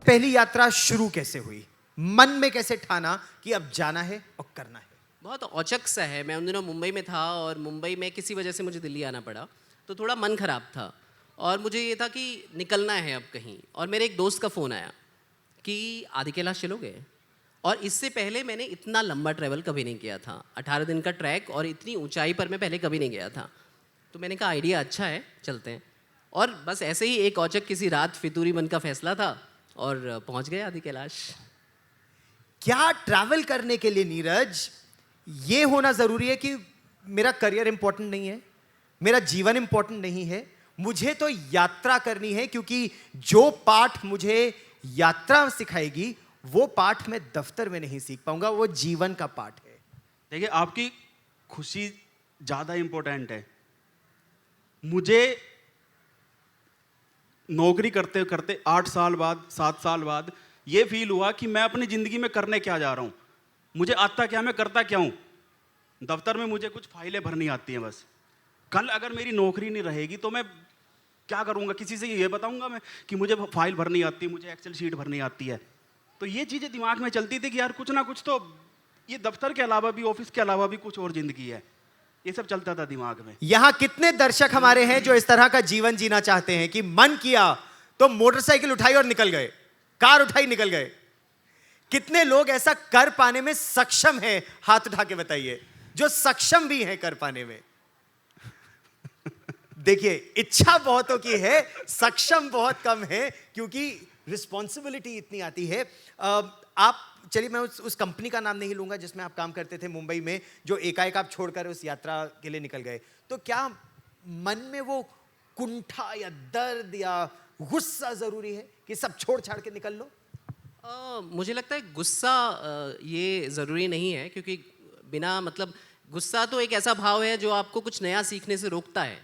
पहली यात्रा शुरू कैसे हुई? मन में कैसे ठाना कि अब जाना है और करना है? बहुत औचक सा है। मैं उन दिनों मुंबई में था और मुंबई में किसी वजह से मुझे दिल्ली आना पड़ा, तो थोड़ा मन ख़राब था और मुझे ये था कि निकलना है अब कहीं। और मेरे एक दोस्त का फ़ोन आया कि आदि कैलाश चलोगे? और इससे पहले मैंने इतना लंबा ट्रैवल कभी नहीं किया था। 18 दिन का ट्रैक और इतनी ऊंचाई पर मैं पहले कभी नहीं गया था। तो मैंने कहा आइडिया अच्छा है, चलते हैं। और बस ऐसे ही एक औचक किसी रात फितूरी मन का फैसला था और पहुंच गए आदि कैलाश। क्या ट्रैवल करने के लिए नीरज ये होना जरूरी है कि मेरा करियर इंपॉर्टेंट नहीं है, मेरा जीवन इंपॉर्टेंट नहीं है, मुझे तो यात्रा करनी है, क्योंकि जो पाठ मुझे यात्रा सिखाएगी वो पाठ मैं दफ्तर में नहीं सीख पाऊंगा, वो जीवन का पाठ है। देखिए, आपकी खुशी ज़्यादा इम्पोर्टेंट है। मुझे नौकरी करते करते 8 साल बाद 7 साल बाद ये फील हुआ कि मैं अपनी ज़िंदगी में करने क्या जा रहा हूँ, मुझे आता क्या, मैं करता क्या हूँ। दफ्तर में मुझे कुछ फाइलें भरनी आती हैं बस। कल अगर मेरी नौकरी नहीं रहेगी तो मैं क्या करूँगा? किसी से ये बताऊँगा मैं कि मुझे फाइल भरनी आती है, मुझे एक्सेल शीट भरनी आती है? तो ये चीज़ें दिमाग में चलती थी कि यार कुछ ना कुछ तो ये दफ्तर के अलावा भी, ऑफिस के अलावा भी कुछ और ज़िंदगी है। ये सब चलता था दिमाग में। यहां कितने दर्शक हमारे हैं जो इस तरह का जीवन जीना चाहते हैं कि मन किया तो मोटरसाइकिल उठाई और निकल गए, कार उठाई निकल गए? कितने लोग ऐसा कर पाने में सक्षम हैं? हाथ उठा के बताइए, जो सक्षम भी हैं कर पाने में। देखिए, इच्छा बहुतों की है, सक्षम बहुत कम है, क्योंकि रिस्पॉन्सिबिलिटी इतनी आती है। आप चलिए, मैं उस कंपनी का नाम नहीं लूंगा जिसमें आप काम करते थे मुंबई में, जो एकाएक आप छोड़कर उस यात्रा के लिए निकल गए, तो क्या मन में वो कुंठा या दर्द या गुस्सा जरूरी है कि सब छोड़ छाड़ के निकल लो? मुझे लगता है गुस्सा ये ज़रूरी नहीं है, क्योंकि बिना मतलब गुस्सा तो एक ऐसा भाव है जो आपको कुछ नया सीखने से रोकता है।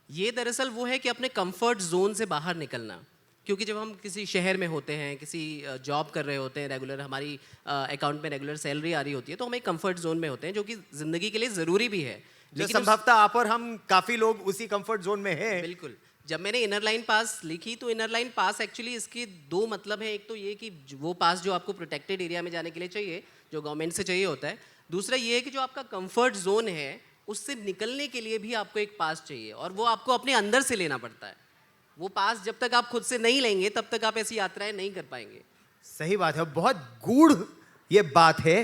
ये दरअसल वो है कि अपने कंफर्ट जोन से बाहर निकलना। क्योंकि जब हम किसी शहर में होते हैं, किसी जॉब कर रहे होते हैं, रेगुलर हमारी अकाउंट में रेगुलर सैलरी आ रही होती है, तो हम एक कंफर्ट जोन में होते हैं, जो कि ज़िंदगी के लिए ज़रूरी भी है। जो संभवतः आप और हम काफ़ी लोग उसी कंफर्ट जोन में हैं। बिल्कुल। जब मैंने इनर लाइन पास लिखी तो इनर लाइन पास एक्चुअली इसके दो मतलब हैं। एक तो ये कि वो पास जो आपको प्रोटेक्टेड एरिया में जाने के लिए चाहिए, जो गवर्नमेंट से चाहिए होता है। दूसरा ये है कि जो आपका कंफर्ट जोन है उससे निकलने के लिए भी आपको एक पास चाहिए, और वो आपको अपने अंदर से लेना पड़ता है। वो पास जब तक आप खुद से नहीं लेंगे तब तक आप ऐसी यात्राएं नहीं कर पाएंगे। सही बात है, बहुत गूढ़ ये बात है।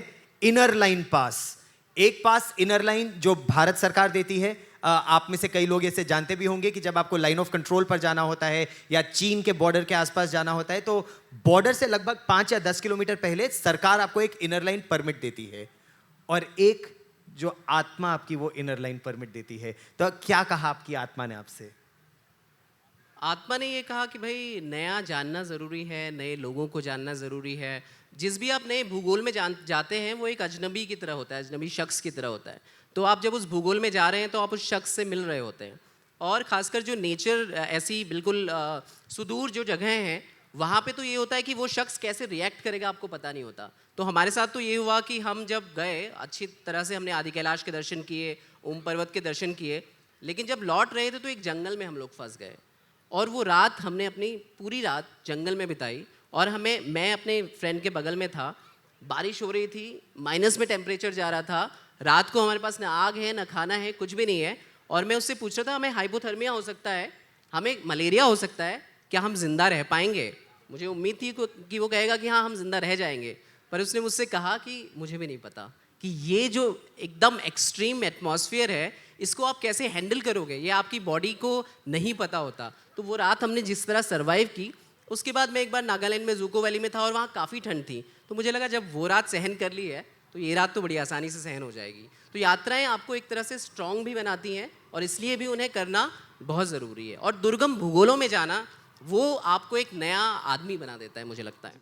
इनर लाइन पास, एक पास इनर लाइन जो भारत सरकार देती है। आप में से कई लोग इसे जानते भी होंगे कि जब आपको लाइन ऑफ कंट्रोल पर जाना होता है या चीन के बॉर्डर के आसपास जाना होता है, तो बॉर्डर से लगभग 5 या 10 किलोमीटर पहले सरकार आपको एक इनर लाइन परमिट देती है, और एक जो आत्मा आपकी वो इनर लाइन परमिट देती है। तो क्या कहा आपकी आत्मा ने आपसे? आत्मा ने ये कहा कि भाई नया जानना ज़रूरी है, नए लोगों को जानना ज़रूरी है। जिस भी आप नए भूगोल में जाते हैं वो एक अजनबी की तरह होता है, अजनबी शख्स की तरह होता है। तो आप जब उस भूगोल में जा रहे हैं तो आप उस शख्स से मिल रहे होते हैं। और ख़ासकर जो नेचर ऐसी बिल्कुल सुदूर जो जगह हैं, वहाँ पे तो ये होता है कि वो शख्स कैसे रिएक्ट करेगा आपको पता नहीं होता। तो हमारे साथ तो ये हुआ कि हम जब गए, अच्छी तरह से हमने आदि कैलाश के दर्शन किए, ओम पर्वत के दर्शन किए, लेकिन जब लौट रहे थे तो एक जंगल में हम लोग फंस गए। और वो रात हमने अपनी पूरी रात जंगल में बिताई। और मैं अपने फ्रेंड के बगल में था, बारिश हो रही थी, माइनस में टेम्परेचर जा रहा था, रात को हमारे पास ना आग है ना खाना है, कुछ भी नहीं है। और मैं उससे पूछ रहा था हमें हाइपोथर्मिया हो सकता है, हमें मलेरिया हो सकता है, क्या हम जिंदा रह पाएंगे? मुझे उम्मीद थी कि वो कहेगा कि हाँ हम जिंदा रह जाएंगे, पर उसने मुझसे कहा कि मुझे भी नहीं पता कि ये जो एकदम एक्सट्रीम एटमॉस्फेयर है इसको आप कैसे हैंडल करोगे, ये आपकी बॉडी को नहीं पता होता। तो वो रात हमने जिस तरह सर्वाइव की, उसके बाद मैं एक बार नागालैंड में जूको वैली में था और वहाँ काफ़ी ठंड थी। तो मुझे लगा जब वो रात सहन कर ली है तो ये रात तो बड़ी आसानी से सहन हो जाएगी। तो यात्राएं आपको एक तरह से स्ट्रॉन्ग भी बनाती हैं और इसलिए भी उन्हें करना बहुत ज़रूरी है। और दुर्गम भूगोलों में जाना वो आपको एक नया आदमी बना देता है, मुझे लगता है।